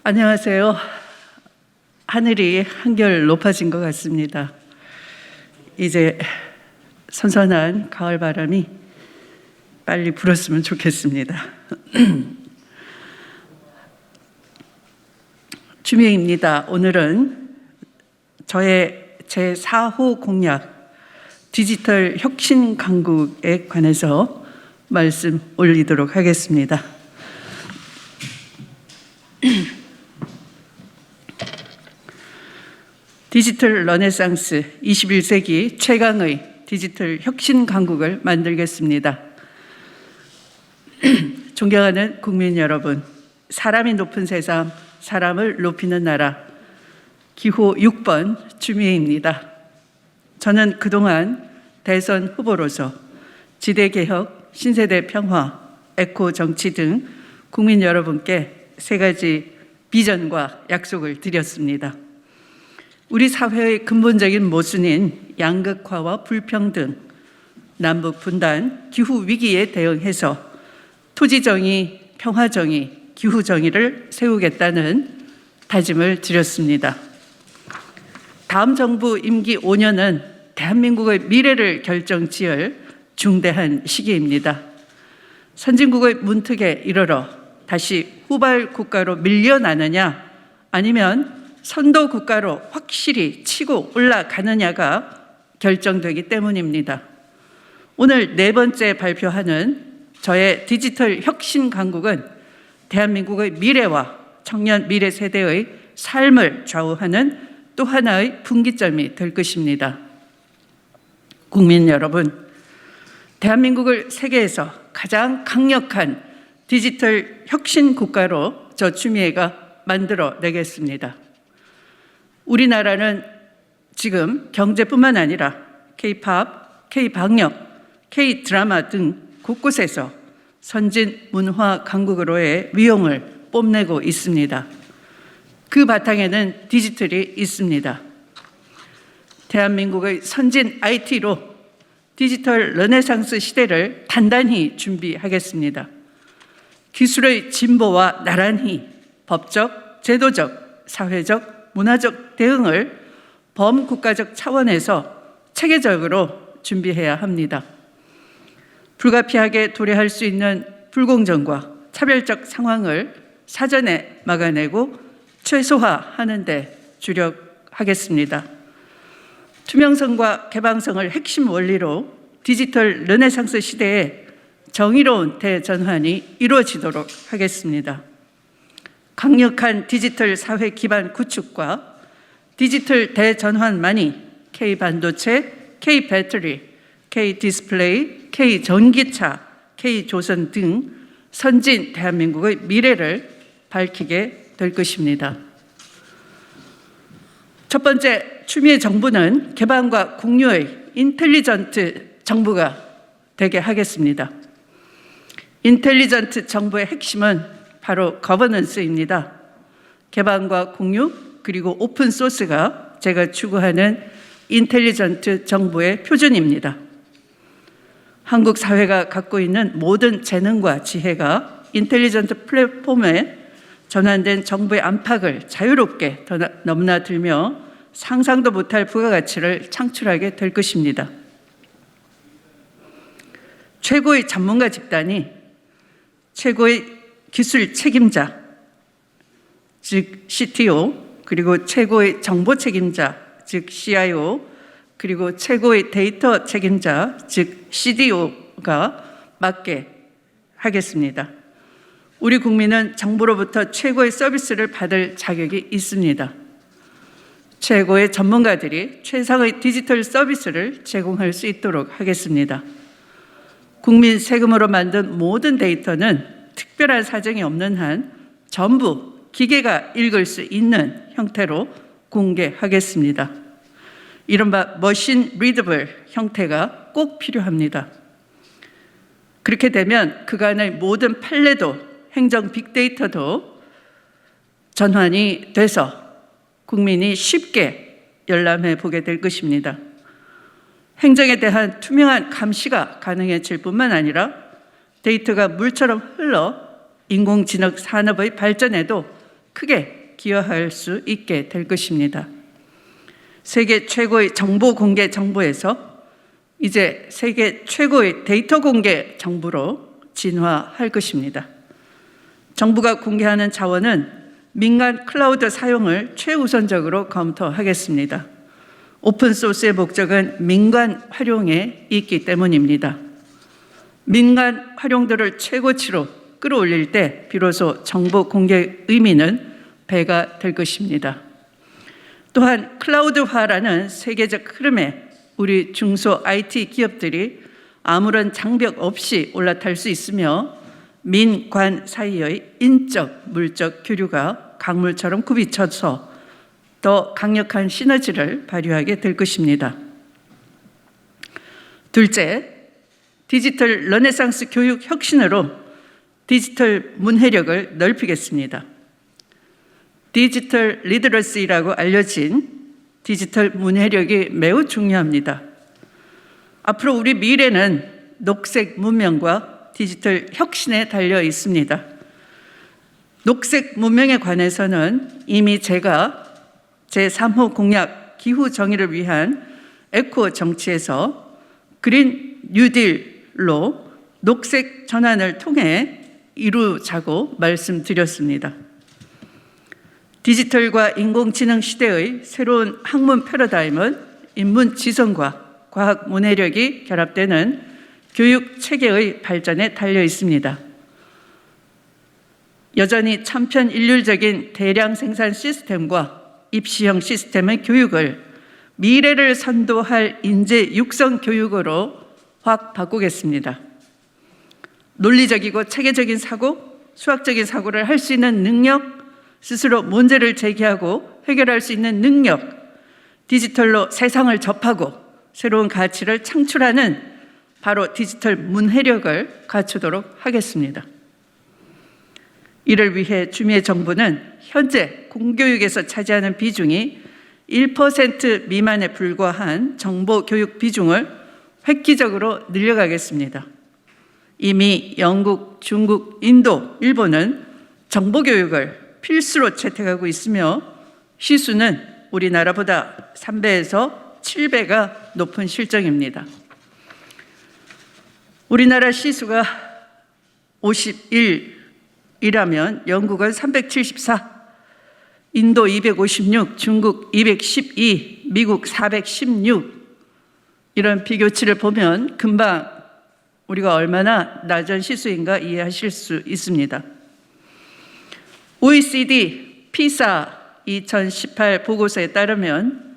안녕하세요. 하늘이 한결 높아진 것 같습니다. 이제 선선한 가을 바람이 빨리 불었으면 좋겠습니다. 주미입니다. 오늘은 저의 제4호 공약 디지털 혁신 강국에 관해서 말씀 올리도록 하겠습니다. 디지털 르네상스 21세기 최강의 디지털 혁신 강국을 만들겠습니다. 존경하는 국민 여러분, 사람이 높은 세상, 사람을 높이는 나라, 기호 6번 주미애입니다. 저는 그동안 대선 후보로서 지대개혁, 신세대 평화, 에코 정치 등 국민 여러분께 세 가지 비전과 약속을 드렸습니다. 우리 사회의 근본적인 모순인 양극화와 불평등, 남북 분단, 기후 위기에 대응해서 토지정의, 평화정의, 기후정의를 세우겠다는 다짐을 드렸습니다. 다음 정부 임기 5년은 대한민국의 미래를 결정지을 중대한 시기입니다. 선진국의 문턱에 이르러 다시 후발 국가로 밀려나느냐, 아니면 선도 국가로 확실히 치고 올라가느냐가 결정되기 때문입니다. 오늘 네 번째 발표하는 저의 디지털 혁신 강국은 대한민국의 미래와 청년 미래 세대의 삶을 좌우하는 또 하나의 분기점이 될 것입니다. 국민 여러분, 대한민국을 세계에서 가장 강력한 디지털 혁신 국가로 저 주미애가 만들어 내겠습니다. 우리나라는 지금 경제뿐만 아니라 K-팝, K-방역, K-드라마 등 곳곳에서 선진 문화 강국으로의 위용을 뽐내고 있습니다. 그 바탕에는 디지털이 있습니다. 대한민국의 선진 IT로 디지털 르네상스 시대를 단단히 준비하겠습니다. 기술의 진보와 나란히 법적, 제도적, 사회적, 문화적 대응을 범국가적 차원에서 체계적으로 준비해야 합니다. 불가피하게 도래할 수 있는 불공정과 차별적 상황을 사전에 막아내고 최소화하는 데 주력하겠습니다. 투명성과 개방성을 핵심 원리로 디지털 르네상스 시대에 정의로운 대전환이 이루어지도록 하겠습니다. 강력한 디지털 사회 기반 구축과 디지털 대전환만이 K반도체, K배터리, K디스플레이, K전기차, K조선 등 선진 대한민국의 미래를 밝히게 될 것입니다. 첫 번째, 추미애 정부는 개방과 공유의 인텔리전트 정부가 되게 하겠습니다. 인텔리전트 정부의 핵심은 바로 거버넌스입니다. 개방과 공유 그리고 오픈 소스가 제가 추구하는 인텔리전트 정부의 표준입니다. 한국 사회가 갖고 있는 모든 재능과 지혜가 인텔리전트 플랫폼에 전환된 정부의 안팎을 자유롭게 넘나들며 상상도 못할 부가가치를 창출하게 될 것입니다. 최고의 전문가 집단이 최고의 기술 책임자, 즉 CTO, 그리고 최고의 정보 책임자, 즉 CIO, 그리고 최고의 데이터 책임자, 즉 CDO가 맡게 하겠습니다. 우리 국민은 정부로부터 최고의 서비스를 받을 자격이 있습니다. 최고의 전문가들이 최상의 디지털 서비스를 제공할 수 있도록 하겠습니다. 국민 세금으로 만든 모든 데이터는 특별한 사정이 없는 한 전부 기계가 읽을 수 있는 형태로 공개하겠습니다. 이른바 머신 리더블 형태가 꼭 필요합니다. 그렇게 되면 그간의 모든 판례도 행정 빅데이터도 전환이 돼서 국민이 쉽게 열람해 보게 될 것입니다. 행정에 대한 투명한 감시가 가능해질 뿐만 아니라 데이터가 물처럼 흘러 인공지능 산업의 발전에도 크게 기여할 수 있게 될 것입니다. 세계 최고의 정보 공개 정부에서 이제 세계 최고의 데이터 공개 정부로 진화할 것입니다. 정부가 공개하는 자원은 민간 클라우드 사용을 최우선적으로 검토하겠습니다. 오픈소스의 목적은 민간 활용에 있기 때문입니다. 민간 활용도를 최고치로 끌어올릴 때 비로소 정보 공개의 의미는 배가 될 것입니다. 또한 클라우드화라는 세계적 흐름에 우리 중소 IT 기업들이 아무런 장벽 없이 올라탈 수 있으며 민관 사이의 인적, 물적 교류가 강물처럼 굽이쳐서 더 강력한 시너지를 발휘하게 될 것입니다. 둘째, 디지털 르네상스 교육 혁신으로 디지털 문해력을 넓히겠습니다. 디지털 리더러시라고 알려진 디지털 문해력이 매우 중요합니다. 앞으로 우리 미래는 녹색 문명과 디지털 혁신에 달려 있습니다. 녹색 문명에 관해서는 이미 제가 제3호 공약 기후 정의를 위한 에코 정치에서 그린 뉴딜로 녹색 전환을 통해 이루자고 말씀드렸습니다. 디지털과 인공지능 시대의 새로운 학문 패러다임은 인문 지성과 과학 문해력이 결합되는 교육 체계의 발전에 달려 있습니다. 여전히 천편일률적인 대량 생산 시스템과 입시형 시스템의 교육을 미래를 선도할 인재 육성 교육으로 확 바꾸겠습니다. 논리적이고 체계적인 사고, 수학적인 사고를 할 수 있는 능력, 스스로 문제를 제기하고 해결할 수 있는 능력, 디지털로 세상을 접하고 새로운 가치를 창출하는 바로 디지털 문해력을 갖추도록 하겠습니다. 이를 위해 추미애 정부는 현재 공교육에서 차지하는 비중이 1% 미만에 불과한 정보교육 비중을 획기적으로 늘려가겠습니다. 이미 영국, 중국, 인도, 일본은 정보교육을 필수로 채택하고 있으며 시수는 우리나라보다 3배에서 7배가 높은 실정입니다. 우리나라 시수가 51이라면 영국은 374, 인도 256, 중국 212, 미국 416 이런 비교치를 보면 금방 우리가 얼마나 낮은 시수인가 이해하실 수 있습니다. OECD 피사 2018 보고서에 따르면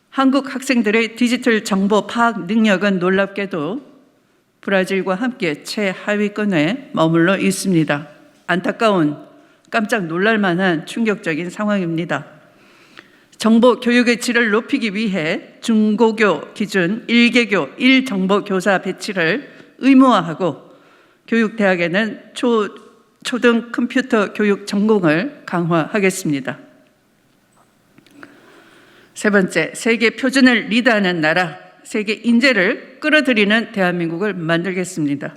한국 학생들의 디지털 정보 파악 능력은 놀랍게도 브라질과 함께 최하위권에 머물러 있습니다. 안타까운, 깜짝 놀랄 만한 충격적인 상황입니다. 정보 교육의 질을 높이기 위해 중고교 기준 1개교 1정보교사 배치를 의무화하고 교육대학에는 초등 컴퓨터 교육 전공을 강화하겠습니다. 세 번째, 세계 표준을 리드하는 나라, 세계 인재를 끌어들이는 대한민국을 만들겠습니다.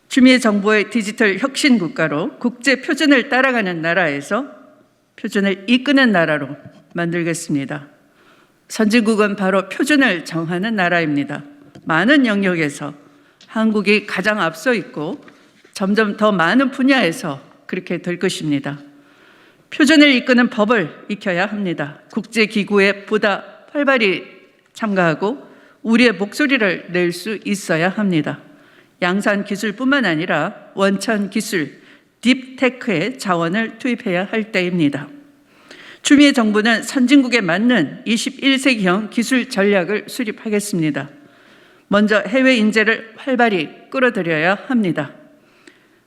추미애 정부의 디지털 혁신 국가로 국제 표준을 따라가는 나라에서 표준을 이끄는 나라로 만들겠습니다. 선진국은 바로 표준을 정하는 나라입니다. 많은 영역에서 한국이 가장 앞서 있고 점점 더 많은 분야에서 그렇게 될 것입니다. 표준을 이끄는 법을 익혀야 합니다. 국제기구에 보다 활발히 참가하고 우리의 목소리를 낼 수 있어야 합니다. 양산 기술뿐만 아니라 원천 기술, 딥테크의 자원을 투입해야 할 때입니다. 추미애 정부는 선진국에 맞는 21세기형 기술 전략을 수립하겠습니다. 먼저 해외 인재를 활발히 끌어들여야 합니다.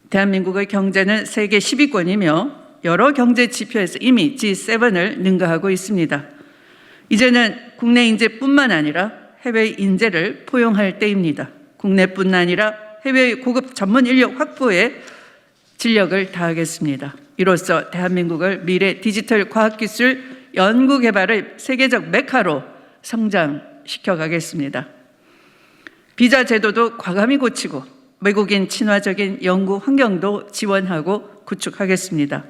대한민국의 경제는 세계 10위권이며 여러 경제 지표에서 이미 G7을 능가하고 있습니다. 이제는 국내 인재뿐만 아니라 해외 인재를 포용할 때입니다. 국내뿐 아니라 해외의 고급 전문 인력 확보에 진력을 다하겠습니다. 이로써 대한민국을 미래 디지털 과학기술 연구개발의 세계적 메카로 성장시켜 가겠습니다. 비자 제도도 과감히 고치고 외국인 친화적인 연구 환경도 지원하고 구축하겠습니다.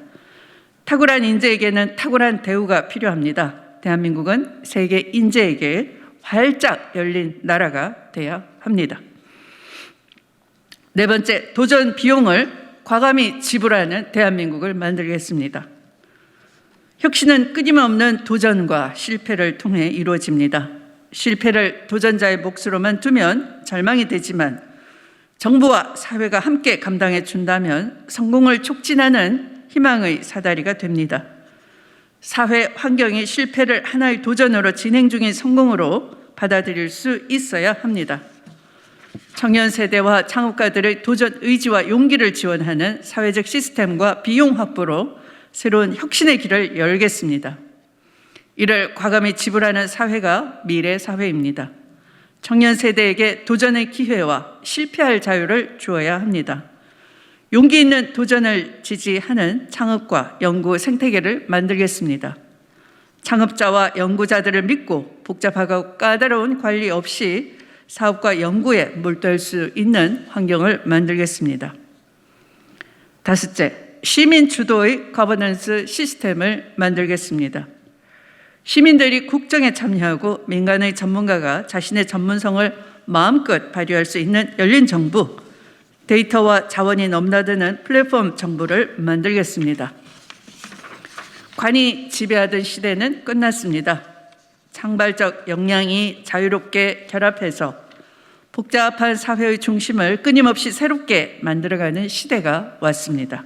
탁월한 인재에게는 탁월한 대우가 필요합니다. 대한민국은 세계 인재에게 활짝 열린 나라가 돼야 합니다. 네 번째, 도전 비용을 과감히 지불하는 대한민국을 만들겠습니다. 혁신은 끊임없는 도전과 실패를 통해 이루어집니다. 실패를 도전자의 몫으로만 두면 절망이 되지만 정부와 사회가 함께 감당해 준다면 성공을 촉진하는 희망의 사다리가 됩니다. 사회 환경이 실패를 하나의 도전으로 진행 중인 성공으로 받아들일 수 있어야 합니다. 청년 세대와 창업가들의 도전 의지와 용기를 지원하는 사회적 시스템과 비용 확보로 새로운 혁신의 길을 열겠습니다. 이를 과감히 지불하는 사회가 미래 사회입니다. 청년 세대에게 도전의 기회와 실패할 자유를 주어야 합니다. 용기 있는 도전을 지지하는 창업과 연구 생태계를 만들겠습니다. 창업자와 연구자들을 믿고 복잡하고 까다로운 관리 없이 사업과 연구에 몰두할 수 있는 환경을 만들겠습니다. 다섯째, 시민 주도의 거버넌스 시스템을 만들겠습니다. 시민들이 국정에 참여하고 민간의 전문가가 자신의 전문성을 마음껏 발휘할 수 있는 열린 정부, 데이터와 자원이 넘나드는 플랫폼 정부를 만들겠습니다. 관이 지배하던 시대는 끝났습니다. 창발적 역량이 자유롭게 결합해서 복잡한 사회의 중심을 끊임없이 새롭게 만들어가는 시대가 왔습니다.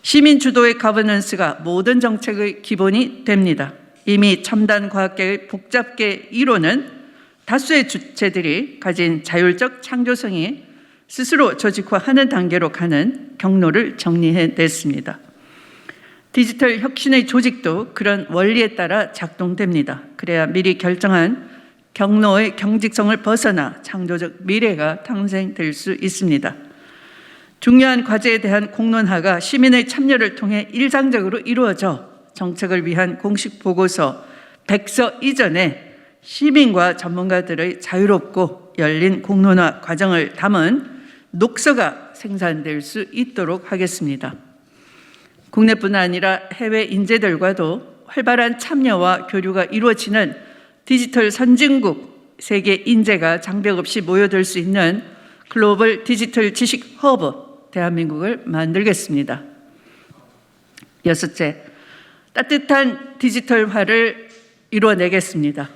시민 주도의 거버넌스가 모든 정책의 기본이 됩니다. 이미 첨단 과학계의 복잡계 이론은 다수의 주체들이 가진 자율적 창조성이 스스로 조직화하는 단계로 가는 경로를 정리해냈습니다. 디지털 혁신의 조직도 그런 원리에 따라 작동됩니다. 그래야 미리 결정한 경로의 경직성을 벗어나 창조적 미래가 탄생될 수 있습니다. 중요한 과제에 대한 공론화가 시민의 참여를 통해 일상적으로 이루어져 정책을 위한 공식 보고서 100서 이전에 시민과 전문가들의 자유롭고 열린 공론화 과정을 담은 녹서가 생산될 수 있도록 하겠습니다. 국내뿐 아니라 해외 인재들과도 활발한 참여와 교류가 이루어지는 디지털 선진국 세계 인재가 장벽 없이 모여들 수 있는 글로벌 디지털 지식 허브 대한민국을 만들겠습니다. 여섯째, 따뜻한 디지털화를 이루어내겠습니다.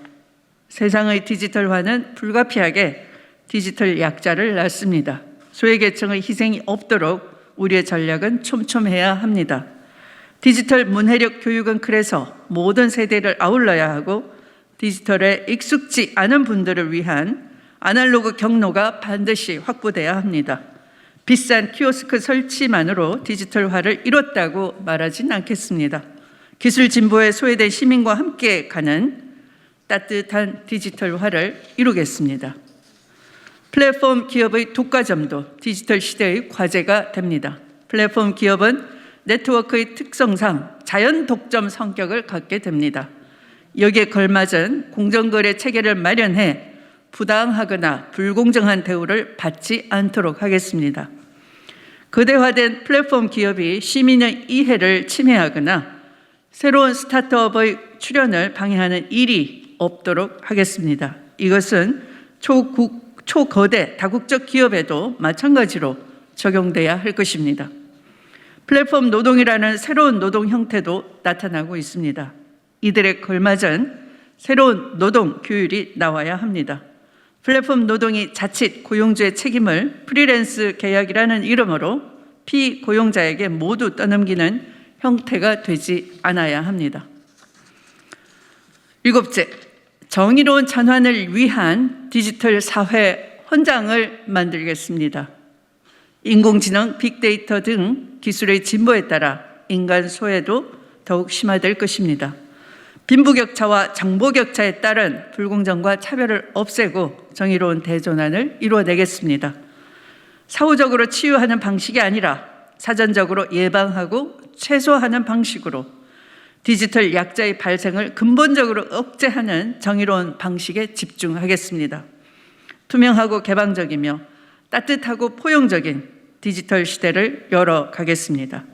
세상의 디지털화는 불가피하게 디지털 약자를 낳습니다. 소외계층의 희생이 없도록 우리의 전략은 촘촘해야 합니다. 디지털 문해력 교육은 그래서 모든 세대를 아울러야 하고 디지털에 익숙지 않은 분들을 위한 아날로그 경로가 반드시 확보돼야 합니다. 비싼 키오스크 설치만으로 디지털화를 이뤘다고 말하진 않겠습니다. 기술 진보에 소외된 시민과 함께 가는 따뜻한 디지털화를 이루겠습니다. 플랫폼 기업의 독과점도 디지털 시대의 과제가 됩니다. 플랫폼 기업은 네트워크의 특성상 자연 독점 성격을 갖게 됩니다. 여기에 걸맞은 공정거래 체계를 마련해 부당하거나 불공정한 대우를 받지 않도록 하겠습니다. 거대화된 플랫폼 기업이 시민의 이해를 침해하거나 새로운 스타트업의 출현을 방해하는 일이 없도록 하겠습니다. 이것은 초거대 다국적 기업에도 마찬가지로 적용돼야 할 것입니다. 플랫폼 노동이라는 새로운 노동 형태도 나타나고 있습니다. 이들에 걸맞은 새로운 노동 규율이 나와야 합니다. 플랫폼 노동이 자칫 고용주의 책임을 프리랜스 계약이라는 이름으로 피고용자에게 모두 떠넘기는 형태가 되지 않아야 합니다. 일곱째, 정의로운 전환을 위한 디지털 사회 헌장을 만들겠습니다. 인공지능, 빅데이터 등 기술의 진보에 따라 인간 소외도 더욱 심화될 것입니다. 빈부격차와 정보격차에 따른 불공정과 차별을 없애고 정의로운 대전환을 이루어내겠습니다. 사후적으로 치유하는 방식이 아니라 사전적으로 예방하고 최소화하는 방식으로 디지털 약자의 발생을 근본적으로 억제하는 정의로운 방식에 집중하겠습니다. 투명하고 개방적이며 따뜻하고 포용적인 디지털 시대를 열어가겠습니다.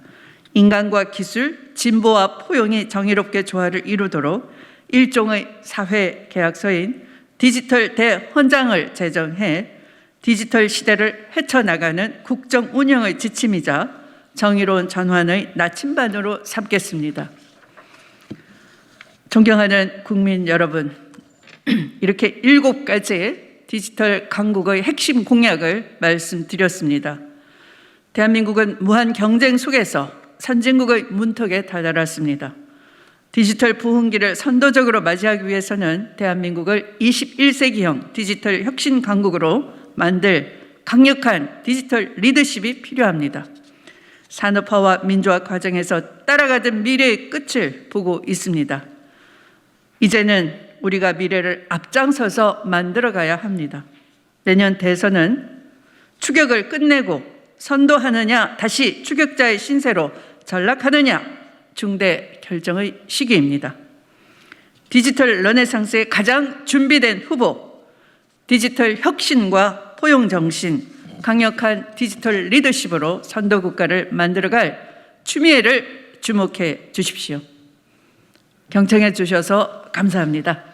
인간과 기술, 진보와 포용이 정의롭게 조화를 이루도록 일종의 사회 계약서인 디지털 대헌장을 제정해 디지털 시대를 헤쳐나가는 국정 운영의 지침이자 정의로운 전환의 나침반으로 삼겠습니다. 존경하는 국민 여러분, 이렇게 7가지 디지털 강국의 핵심 공약을 말씀드렸습니다. 대한민국은 무한 경쟁 속에서 선진국의 문턱에 다다랐습니다. 디지털 부흥기를 선도적으로 맞이하기 위해서는 대한민국을 21세기형 디지털 혁신 강국으로 만들 강력한 디지털 리더십이 필요합니다. 산업화와 민주화 과정에서 따라가던 미래의 끝을 보고 있습니다. 이제는 우리가 미래를 앞장서서 만들어가야 합니다. 내년 대선은 추격을 끝내고 선도하느냐, 다시 추격자의 신세로 전락하느냐, 중대 결정의 시기입니다. 디지털 르네상스의 가장 준비된 후보, 디지털 혁신과 포용 정신, 강력한 디지털 리더십으로 선도 국가를 만들어갈 추미애를 주목해 주십시오. 경청해 주셔서 감사합니다.